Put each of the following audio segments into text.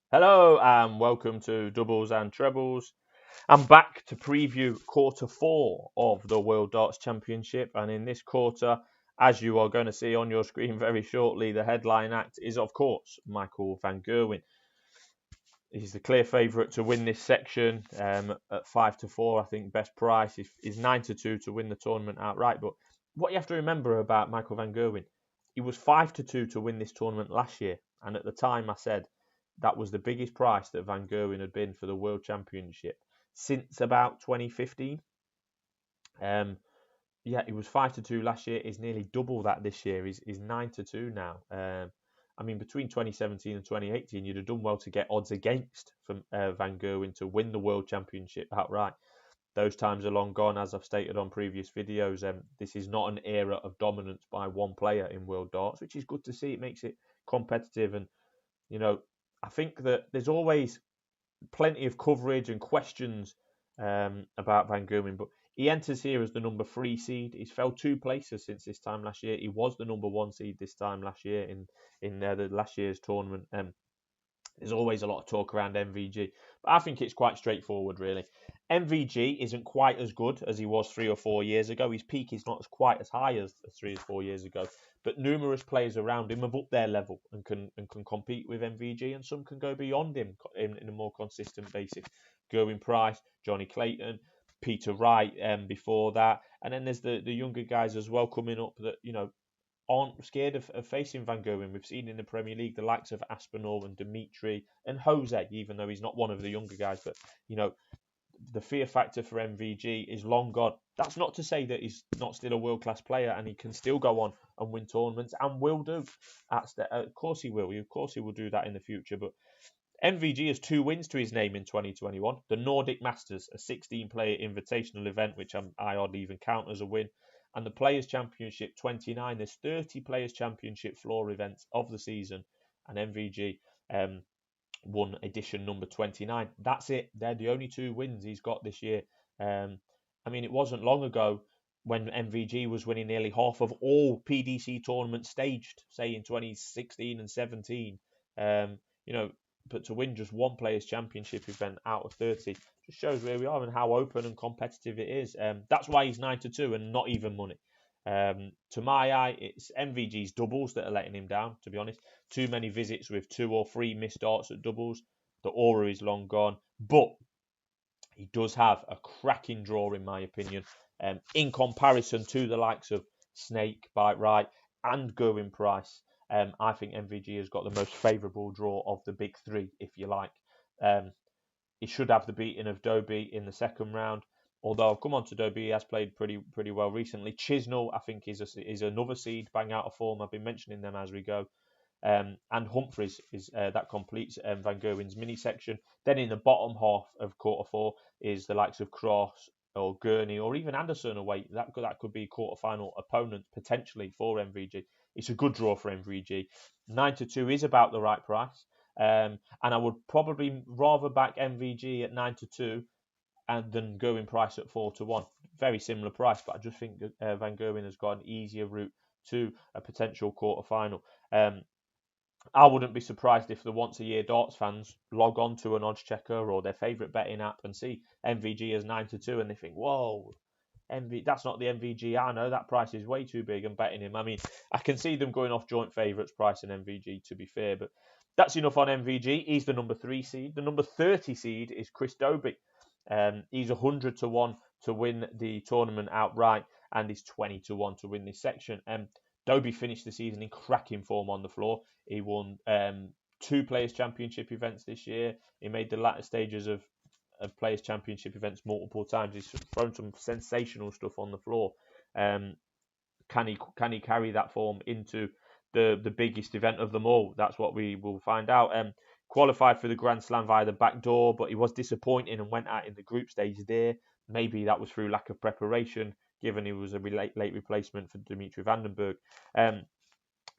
Hello and welcome to Doubles and Trebles. I'm back to preview quarter four of the World Darts Championship, and in this quarter, as you are going to see on your screen very shortly, the headline act is, of course, Michael van Gerwen. He's the clear favourite to win this section at 5-4. I think best price is 9-2 to win the tournament outright. But what you have to remember about Michael van Gerwen, he was 5-2 to win this tournament last year, and at the time I said that was the biggest price that Van Gerwen had been for the World Championship since about 2015. Yeah, he was 5-2 last year. He's nearly double that this year. He's 9-2 now. I mean, between 2017 and 2018, you'd have done well to get odds against from Van Gerwen to win the World Championship outright. Those times are long gone, as I've stated on previous videos. This is not an era of dominance by one player in World Darts, which is good to see. It makes it competitive, and you know, I think that there's always plenty of coverage and questions about Van Gerwen, but he enters here as the number 3 seed. He's fell 2 places since this time last year. He was the number 1 seed this time last year in the last year's tournament. There's always a lot of talk around MVG, but I think it's quite straightforward, really. MVG isn't quite as good as he was 3 or 4 years ago. His peak is not quite as high as 3 or 4 years ago, but numerous players around him have upped their level and can compete with MVG, and some can go beyond him in a more consistent basis. Gerwin Price, Johnny Clayton, Peter Wright before that, and then there's the younger guys as well coming up that aren't scared of facing Van Gerwen. We've seen in the Premier League the likes of Aspinall and Dimitri and Jose, even though he's not one of the younger guys. But, the fear factor for MVG is long gone. That's not to say that he's not still a world-class player and he can still go on and win tournaments and will do. Of course he will. Of course he will do that in the future. But MVG has 2 wins to his name in 2021. The Nordic Masters, a 16-player invitational event, which I oddly even count as a win. And the Players' Championship 29. There's 30 Players' Championship floor events of the season. And MVG won edition number 29. That's it. They're the only 2 wins he's got this year. I mean, it wasn't long ago when MVG was winning nearly half of all PDC tournaments staged, say in 2016 and 17. But to win just one Players' Championship event out of 30 just shows where we are and how open and competitive it is. That's why he's 9-2 and not even money. To my eye, it's MVG's doubles that are letting him down, to be honest. Too many visits with 2 or 3 missed darts at doubles. The aura is long gone. But he does have a cracking draw, in my opinion, in comparison to the likes of Snake, Bite Right, and Gerwin Price. I think MVG has got the most favourable draw of the big 3, if you like. He should have the beating of Doby in the second round. Although I've come on to Doby, he has played pretty well recently. Chisnell, I think, is another seed, bang out of form. I've been mentioning them as we go. And Humphreys is that completes Van Gerwen's mini section. Then in the bottom half of quarter 4 is the likes of Cross or Gurney or even Anderson away. That could be quarter-final opponents potentially for MVG. It's a good draw for MVG. 9-2 is about the right price. And I would probably rather back MVG at 9-2 and then Gerwin Price at 4-1. Very similar price, but I just think that Van Gerwen has got an easier route to a potential quarter-final. I wouldn't be surprised if the once-a-year darts fans log on to an odds checker or their favourite betting app and see MVG as 9-2 and they think, whoa, that's not the MVG I know. That price is way too big and betting him. I mean, I can see them going off joint favourites price and MVG, to be fair, but that's enough on MVG. He's the number 3 seed. The number 30 seed is Chris Doby. He's 100-1 to win the tournament outright, and he's 20-1 to win this section. Doby finished the season in cracking form on the floor. He won 2 Players' Championship events this year. He made the latter stages of Players' Championship events multiple times. He's thrown some sensational stuff on the floor. Can he carry that form into the biggest event of them all? That's what we will find out. Qualified for the Grand Slam via the back door, but he was disappointing and went out in the group stage there. Maybe that was through lack of preparation, given he was a late replacement for Dimitri Vandenberg.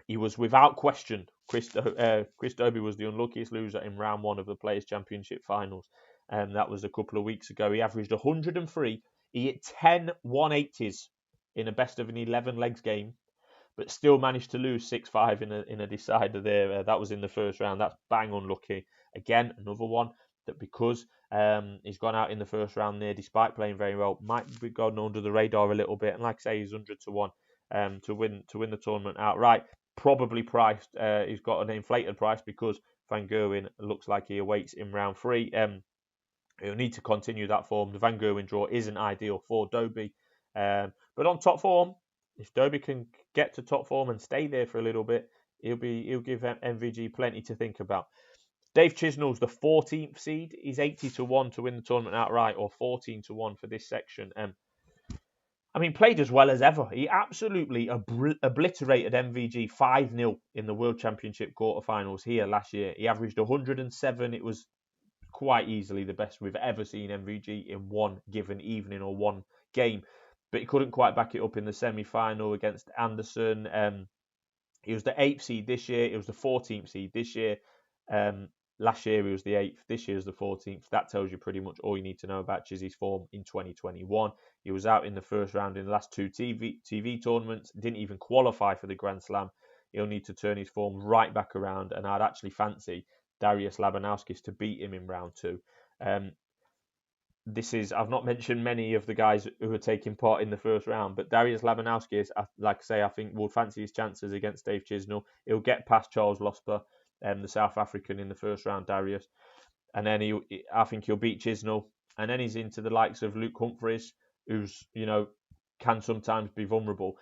He was without question. Chris Doby was the unluckiest loser in round 1 of the Players' Championship finals. That was a couple of weeks ago. He averaged 103. He hit 10 180s in a best of an 11 legs game. but still managed to lose 6-5 in a decider there. That was in the first round. That's bang unlucky. Again, another one that because he's gone out in the first round there, despite playing very well, might be going under the radar a little bit. And like I say, he's 100 to 1 to win the tournament outright. Probably priced. He's got an inflated price because Van Gerwen looks like he awaits in round 3. He'll need to continue that form. The Van Gerwen draw isn't ideal for Doby. But on top form, if Doby can get to top form and stay there for a little bit, he'll give MVG plenty to think about. Dave Chisnall's the 14th seed. He's 80 to 1 to win the tournament outright, or 14 to 1 for this section. Played as well as ever. He absolutely obliterated MVG 5-0 in the World Championship quarterfinals here last year. He averaged 107. It was quite easily the best we've ever seen MVG in one given evening or one game. But he couldn't quite back it up in the semi-final against Anderson. He was the 8th seed this year. It was the 14th seed this year. Last year he was the 8th. This year is the 14th. That tells you pretty much all you need to know about Chizzy's form in 2021. He was out in the first round in the last 2 TV tournaments. Didn't even qualify for the Grand Slam. He'll need to turn his form right back around. And I'd actually fancy Darius Lebonowski to beat him in round 2. I've not mentioned many of the guys who are taking part in the first round, but Darius Lebonowski, like I say, I think will fancy his chances against Dave Chisnall. He'll get past Charles Losper, the South African, in the first round, Darius. And then I think he'll beat Chisnall. And then he's into the likes of Luke Humphreys, who's, can sometimes be vulnerable.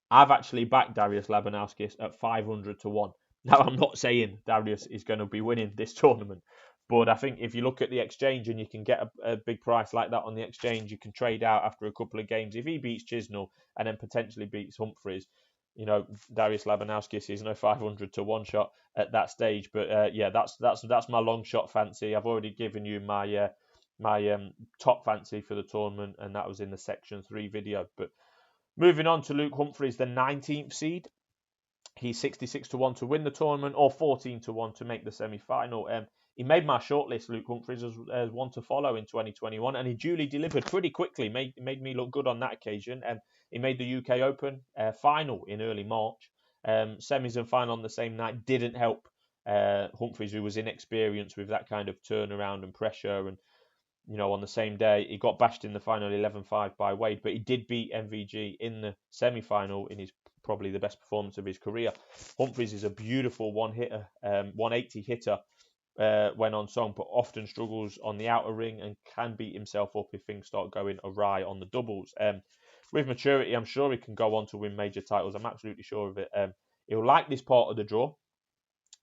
I've actually backed Darius Lebonowski at 500 to 1. Now, I'm not saying Darius is going to be winning this tournament, but I think if you look at the exchange and you can get a big price like that on the exchange, you can trade out after a couple of games. If he beats Chisnall and then potentially beats Humphreys, Darius Lebonowski is no 500 to 1 shot at that stage. But that's my long shot fancy. I've already given you my top fancy for the tournament, and that was in the Section 3 video. But moving on to Luke Humphreys, the 19th seed. He's 66 to 1 to win the tournament, or 14 to 1 to make the semi-final. He made my shortlist, Luke Humphreys, as one to follow in 2021, and he duly delivered pretty quickly. Made me look good on that occasion. He made the UK Open final in early March. Semis and final on the same night didn't help Humphreys, who was inexperienced with that kind of turnaround and pressure. And on the same day, he got bashed in the final 11-5 by Wade, but he did beat MVG in the semi-final in his probably the best performance of his career. Humphreys is a beautiful 180 hitter when on song, but often struggles on the outer ring and can beat himself up if things start going awry on the doubles. With maturity, I'm sure he can go on to win major titles. I'm absolutely sure of it. He'll like this part of the draw,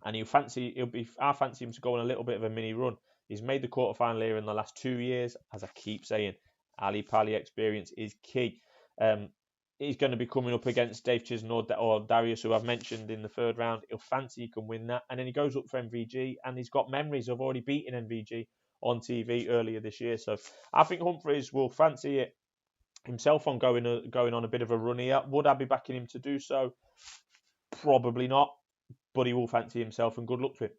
and I fancy him to go on a little bit of a mini run. He's made the quarterfinal here in the last 2 years. As I keep saying, Ali Pali experience is key. He's going to be coming up against Dave Chisnall or Darius, who I've mentioned in the third round. He'll fancy he can win that. And then he goes up for MVG, and he's got memories of already beating MVG on TV earlier this year. So I think Humphreys will fancy it himself on going on a bit of a run here. Would I be backing him to do so? Probably not. But he will fancy himself, and good luck to him.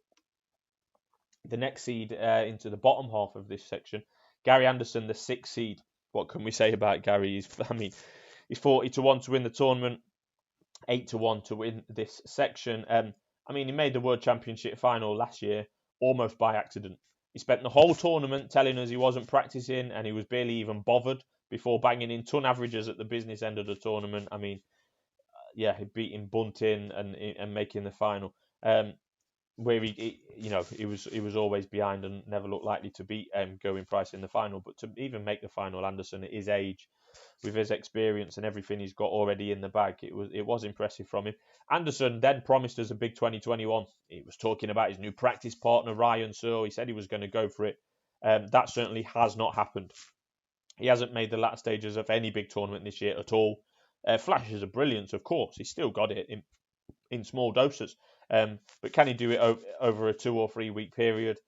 The next seed into the bottom half of this section, Gary Anderson, the 6th seed. What can we say about Gary? He's 40 to 1 to win the tournament, 8 to 1 to win this section. He made the World Championship final last year almost by accident. He spent the whole tournament telling us he wasn't practicing and he was barely even bothered before banging in ton averages at the business end of the tournament. He beating Bunting and making the final. Where he was always behind and never looked likely to beat Gerwin Price in the final. But to even make the final, Anderson at his age, with his experience and everything he's got already in the bag, it was impressive from him. Anderson then promised us a big 2021. He was talking about his new practice partner, Ryan Searle. He said he was going to go for it. That certainly has not happened. He hasn't made the latter stages of any big tournament this year at all. Flashes of brilliance, of course. He's still got it in small doses. But can he do it over a 2 or 3 week period?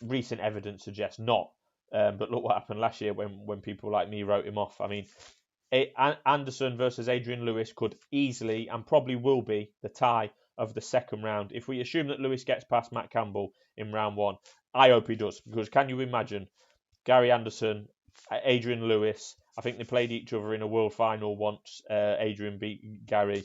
Recent evidence suggests not. But look what happened last year when people like me wrote him off. Anderson versus Adrian Lewis could easily and probably will be the tie of the second round. If we assume that Lewis gets past Matt Campbell in round 1, I hope he does. Because can you imagine Gary Anderson, Adrian Lewis? I think they played each other in a world final once. Adrian beat Gary.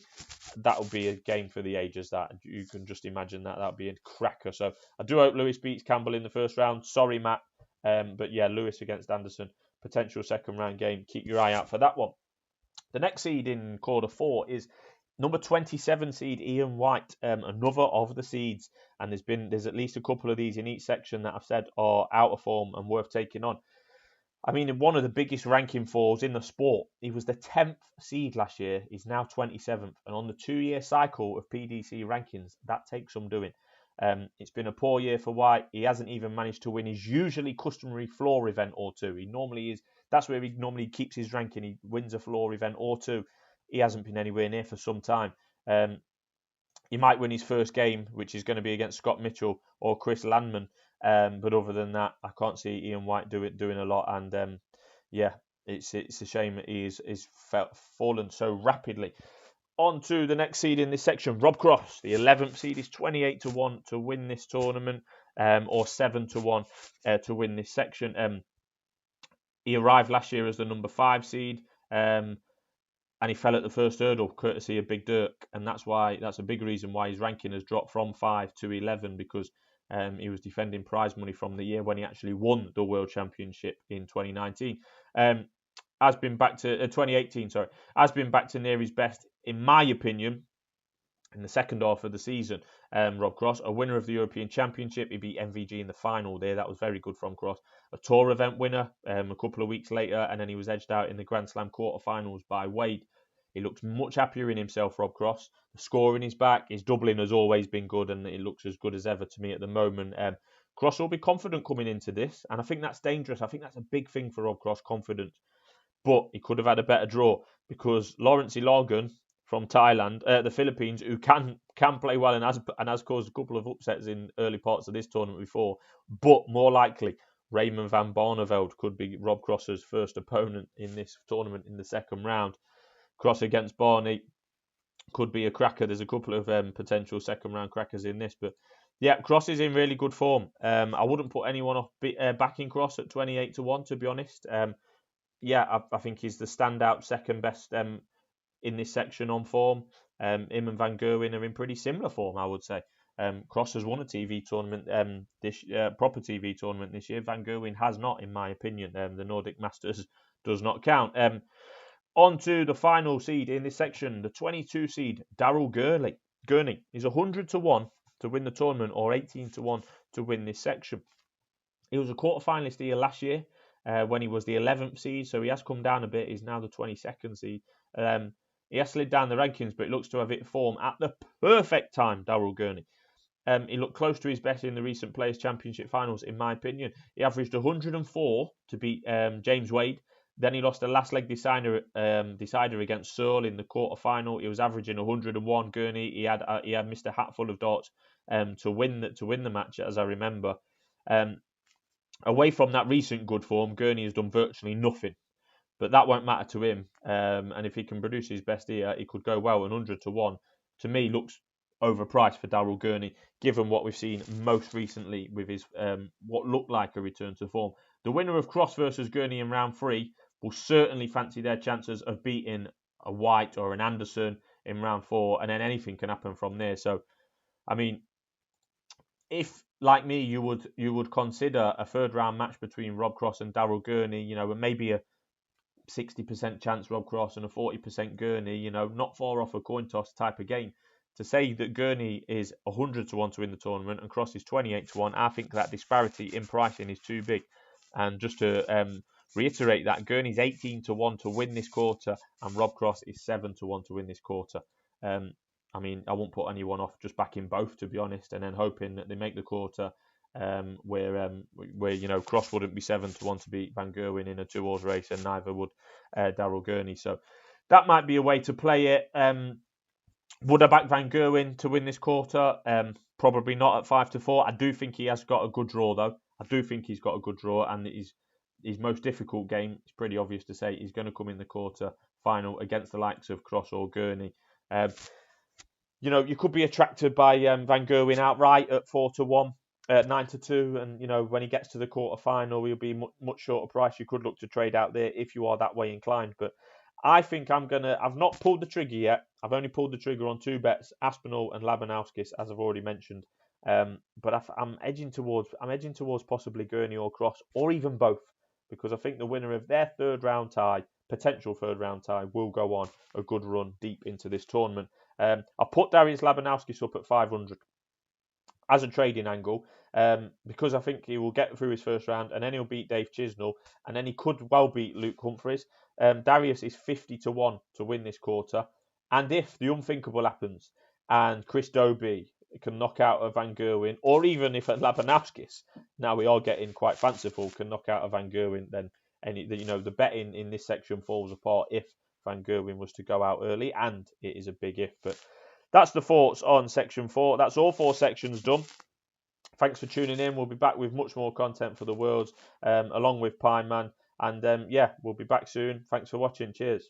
that'll be a game for the ages. That you can just imagine that'll be a cracker. So I do hope Lewis beats Campbell in the first round. Sorry, Matt, but yeah, Lewis against Anderson, potential second round game. Keep your eye out for that one. The next seed in quarter 4 is number 27 seed Ian White, another of the seeds, and there's at least a couple of these in each section that I've said are out of form and worth taking on. I mean, in one of the biggest ranking falls in the sport, he was the 10th seed last year. He's now 27th, and on the 2-year cycle of PDC rankings, that takes some doing. It's been a poor year for White. He hasn't even managed to win his usually customary floor event or two. He normally is. That's where he normally keeps his ranking. He wins a floor event or two. He hasn't been anywhere near for some time. He might win his first game, which is going to be against Scott Mitchell or Chris Landman. But other than that, I can't see Ian White doing a lot. And yeah, it's a shame that he's fallen so rapidly. On to the next seed in this section, Rob Cross. The 11th seed is 28-1 to win this tournament, or 7-1 to win this section. He arrived last year as the number 5 seed, and he fell at the first hurdle, courtesy of Big Dirk, and that's a big reason why his ranking has dropped from 5 to 11, because he was defending prize money from the year when he actually won the World Championship in 2019. Has been back to 2018. Sorry, has been back to near his best, in my opinion, in the second half of the season. Rob Cross, a winner of the European Championship, he beat MVG in the final there. That was very good from Cross. A tour event winner a couple of weeks later, and then he was edged out in the Grand Slam quarterfinals by Wade. He looks much happier in himself, Rob Cross. The scoring is back. His doubling has always been good, and it looks as good as ever to me at the moment. Cross will be confident coming into this, and I think that's dangerous. I think that's a big thing for Rob Cross, confidence. But he could have had a better draw, because Lawrence Ilagan from Thailand, the Philippines, who can play well and has caused a couple of upsets in early parts of this tournament before, but more likely Raymond van Barneveld could be Rob Cross's first opponent in this tournament in the second round. Cross against Barney could be a cracker. There's a couple of potential second round crackers in this, but yeah, Cross is in really good form. I wouldn't put anyone off backing Cross at 28-1, to be honest. Yeah, I think he's the standout second best in this section on form. Him and Van Gerwen are in pretty similar form, I would say. Cross has won a TV tournament, proper TV tournament this year. Van Gerwen has not, in my opinion. The Nordic Masters does not count. On to the final seed in this section, the 22 seed, Daryl Gurney. He's 100-1 to win the tournament, or 18-1 to win this section. He was a quarterfinalist here last year when he was the 11th seed, so he has come down a bit. He's now the 22nd seed. He has slid down the rankings, but it looks to have hit form at the perfect time, Daryl Gurney. He looked close to his best in the recent Players' Championship finals, in my opinion. He averaged 104 to beat James Wade. Then he lost the last leg decider against Searle in the quarterfinal. He was averaging 101. Gurney, he had missed a hatful of darts to win the match, as I remember. Away from that recent good form, Gurney has done virtually nothing, but that won't matter to him. And if he can produce his best here, he could go well. 100-1 to me looks overpriced for Daryl Gurney, given what we've seen most recently with his what looked like a return to form. The winner of Cross versus Gurney in round 3 will certainly fancy their chances of beating a White or an Anderson in round 4, and then anything can happen from there. So, I mean, if, like me, you would consider a third round match between Rob Cross and Daryl Gurney, maybe a 60% chance Rob Cross and a 40% Gurney, not far off a coin toss type of game. To say that Gurney is 100-1 to win the tournament and Cross is 28-1, I think that disparity in pricing is too big. And just to reiterate that, Gurney's 18-1 to win this quarter, and Rob Cross is 7-1 to win this quarter. I mean, I won't put anyone off just backing both, to be honest, and then hoping that they make the quarter where Cross wouldn't be 7-1 to beat Van Gerwen in a 2-horse race, and neither would Daryl Gurney. So that might be a way to play it. Would I back Van Gerwen to win this quarter? Probably not at 5-4. I do think he has got a good draw, though. I do think he's got a good draw, and his most difficult game, it's pretty obvious to say, he's going to come in the quarter final against the likes of Cross or Gurney. You could be attracted by Van Gerwen outright at 4-1, 9-2, and when he gets to the quarter final, he'll be much shorter price. You could look to trade out there if you are that way inclined, but I think I've not pulled the trigger yet. I've only pulled the trigger on 2 bets, Aspinall and Lebonowski, as I've already mentioned. But I'm edging towards possibly Gurney or Cross, or even both, because I think the winner of their potential third round tie, will go on a good run deep into this tournament. I put Darius Lebonowski up at 500 as a trading angle, because I think he will get through his first round, and then he'll beat Dave Chisnell, and then he could well beat Luke Humphreys. Darius is 50-1 to win this quarter, and if the unthinkable happens and Chris Doby can knock out a Van Gerwen, or even if Lebonowski, now we are getting quite fanciful, can knock out a Van Gerwen, then the betting in this section falls apart if Van Gerwen was to go out early, and it is a big if. But that's the thoughts on section 4. That's all 4 sections done. Thanks for tuning in. We'll be back with much more content for the Worlds, along with Pine Man. And we'll be back soon. Thanks for watching. Cheers.